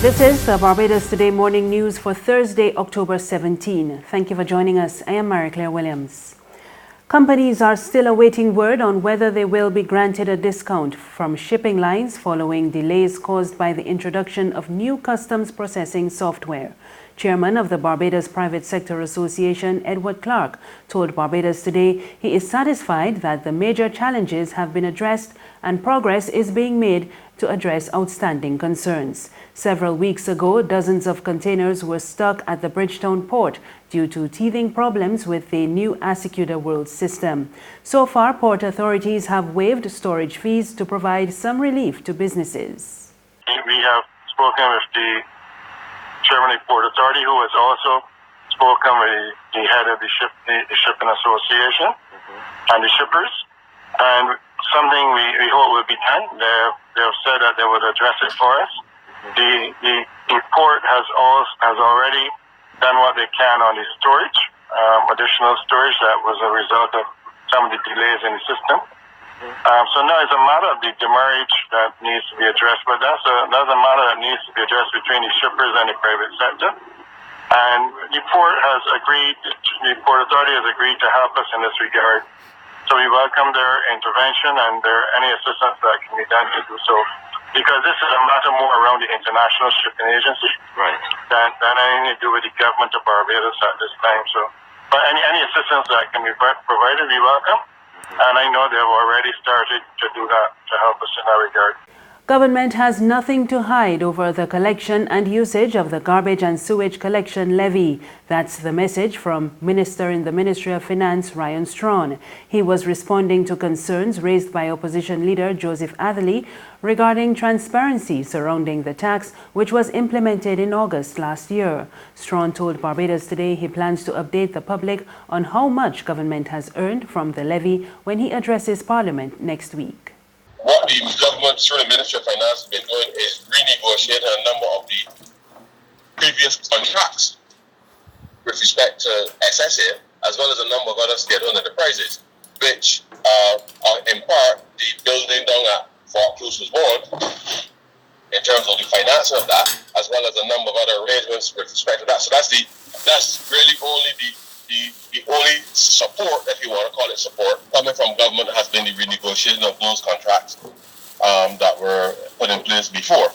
This is the Barbados Today morning news for Thursday, October 17. Thank you for joining us. I am Mary Claire Williams. Companies are still awaiting word on whether they will be granted a discount from shipping lines following delays caused by the introduction of new customs processing software. Chairman of the Barbados Private Sector Association, Edward Clark, told Barbados Today he is satisfied that the major challenges have been addressed and progress is being made to address outstanding concerns. Several weeks ago, dozens of containers were stuck at the Bridgetown port due to teething problems with the new Asecuda World system. So far, port authorities have waived storage fees to provide some relief to businesses. We have spoken with the Chairman of the Port Authority, who has also spoken with the head of the Shipping Association and the shippers. And something we hope will be done. They have said that they would address it for us. The port has already done what they can on the storage, additional storage that was a result of some of the delays in the system. So now it's a matter of the demurrage that needs to be addressed, but that's a matter that needs to be addressed between the shippers and the private sector. And the port authority has agreed to help us in this regard. So we welcome their intervention and any assistance that can be done to do so. Because this is a matter more around the International Shipping Agency than anything to do with the government of Barbados at this time. So, but any assistance that can be provided, we welcome. And I know they've already started to do that to help us in that regard. Government has nothing to hide over the collection and usage of the Garbage and Sewage Collection levy. That's the message from Minister in the Ministry of Finance, Ryan Straughn. He was responding to concerns raised by opposition leader Joseph Atherley regarding transparency surrounding the tax, which was implemented in August last year. Straughn told Barbados Today he plans to update the public on how much government has earned from the levy when he addresses Parliament next week. What the government through the Ministry of Finance has been doing is renegotiating a number of the previous contracts with respect to SSA, as well as a number of other state-owned enterprises, which are in part the building down at Fort Cruz was born in terms of the financing of that, as well as a number of other arrangements with respect to that. So that's really only the only support, if you want to call it support, coming from government has been the renegotiation of those contracts that were put in place before.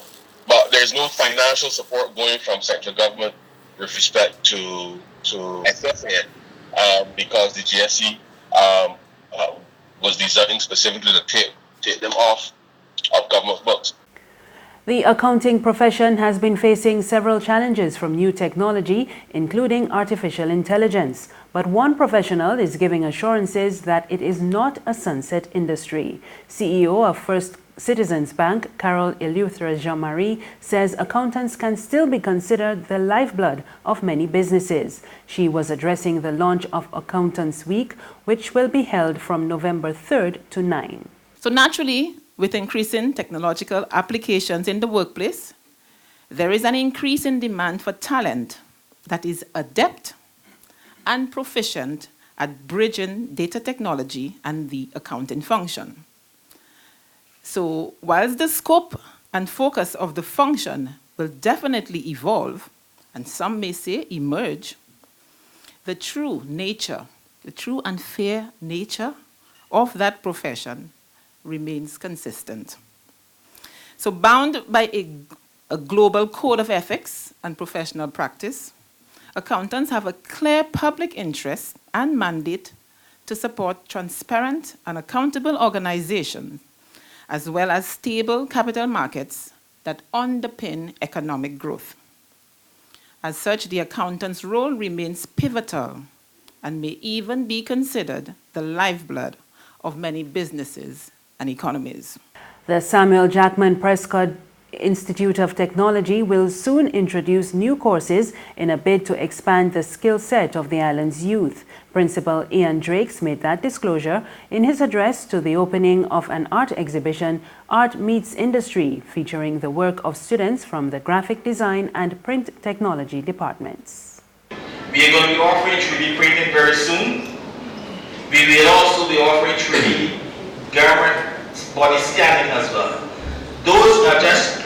But there's no financial support going from central government with respect to SSA because the GSC was designed specifically to take them off of government books. The accounting profession has been facing several challenges from new technology, including artificial intelligence. But one professional is giving assurances that it is not a sunset industry. CEO of First Citizens Bank, Carol Eleuthera Jean-Marie, says accountants can still be considered the lifeblood of many businesses. She was addressing the launch of Accountants Week, which will be held from November 3rd to 9. So naturally, with increasing technological applications in the workplace, there is an increase in demand for talent that is adept and proficient at bridging data technology and the accounting function. So whilst the scope and focus of the function will definitely evolve, and some may say emerge, the true and fair nature of that profession remains consistent. So bound by a global code of ethics and professional practice, accountants have a clear public interest and mandate to support transparent and accountable organizations, as well as stable capital markets that underpin economic growth. As such, the accountant's role remains pivotal and may even be considered the lifeblood of many businesses and economies. The Samuel Jackman Prescott Institute of Technology will soon introduce new courses in a bid to expand the skill set of the island's youth. Principal Ian Drakes made that disclosure in his address to the opening of an art exhibition, Art Meets Industry, featuring the work of students from the graphic design and print technology departments. We are going to be offering 3D printing very soon. We will also be offering 3D garment body scanning as well. Those are just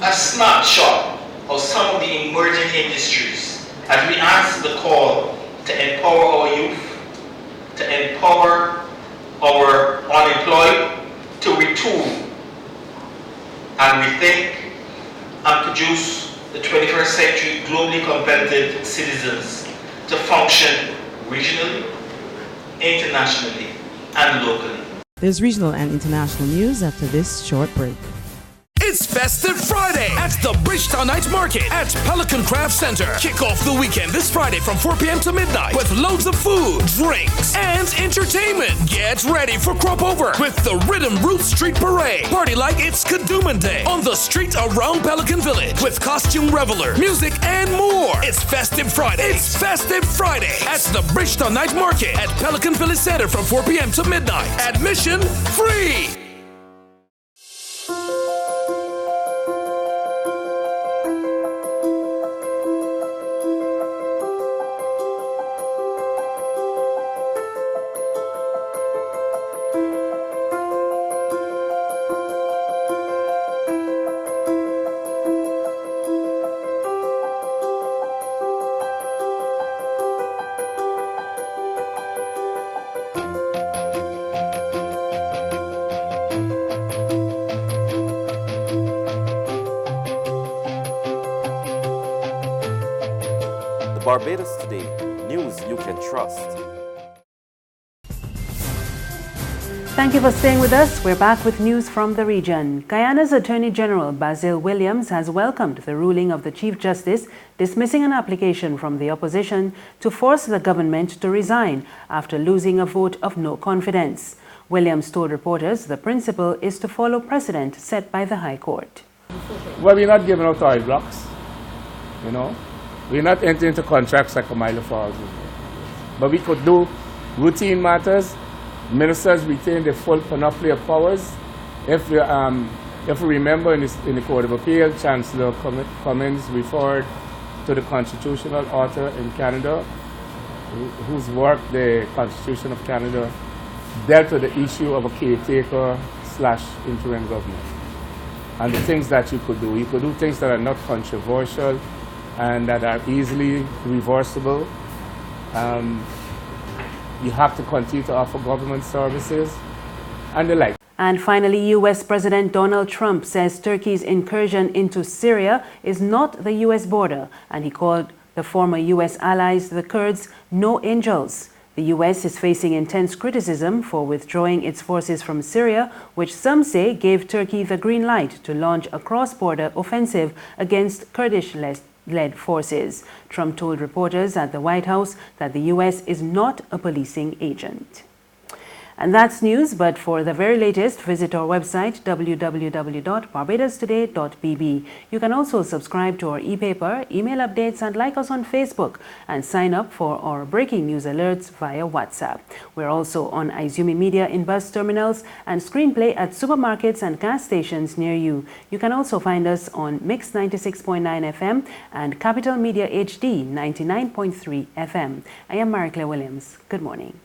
a snapshot of some of the emerging industries as we answer the call to empower our youth, to empower our unemployed, to retool and rethink and produce the 21st century globally competitive citizens to function regionally, internationally, and locally. There's regional and international news after this short break. It's Festive Friday at the Bridgetown Night Market at Pelican Craft Center. Kick off the weekend this Friday from 4 p.m. to midnight with loads of food, drinks, and entertainment. Get ready for Crop Over with the Rhythm Roots Street Parade. Party like it's Kadooman Day on the street around Pelican Village with costume reveler, music, and more. It's Festive Friday. It's Festive Friday at the Bridgetown Night Market at Pelican Village Center from 4 p.m. to midnight. Admission free. Barbados Today, news you can trust. Thank you for staying with us. We're back with news from the region. Guyana's Attorney General Basil Williams has welcomed the ruling of the Chief Justice dismissing an application from the opposition to force the government to resign after losing a vote of no confidence. Williams told reporters the principle is to follow precedent set by the High Court. Well, we're not giving out oil blocks, you know. We're not entering into contracts like a Milo Falls. But we could do routine matters. Ministers retain the full panoply of powers. If we remember in the Court of Appeal, Chancellor Cummins referred to the constitutional author in Canada, whose work the Constitution of Canada dealt with the issue of a caretaker/interim government. And the things that you could do. You could do things that are not controversial and that are easily reversible. You have to continue to offer government services and the like. And finally, U.S. President Donald Trump says Turkey's incursion into Syria is not the U.S. border, and he called the former U.S. allies, the Kurds, no angels. The U.S. is facing intense criticism for withdrawing its forces from Syria, which some say gave Turkey the green light to launch a cross-border offensive against Kurdish-led forces. Trump told reporters at the White House that the U.S. is not a policing agent. And that's news, but for the very latest, visit our website www.barbadostoday.bb. You can also subscribe to our e-paper, email updates, and like us on Facebook, and sign up for our breaking news alerts via WhatsApp. We're also on Izumi Media in bus terminals and Screenplay at supermarkets and gas stations near you. You can also find us on Mix 96.9 FM and Capital Media HD 99.3 FM. I am Marie Claire Williams. Good morning.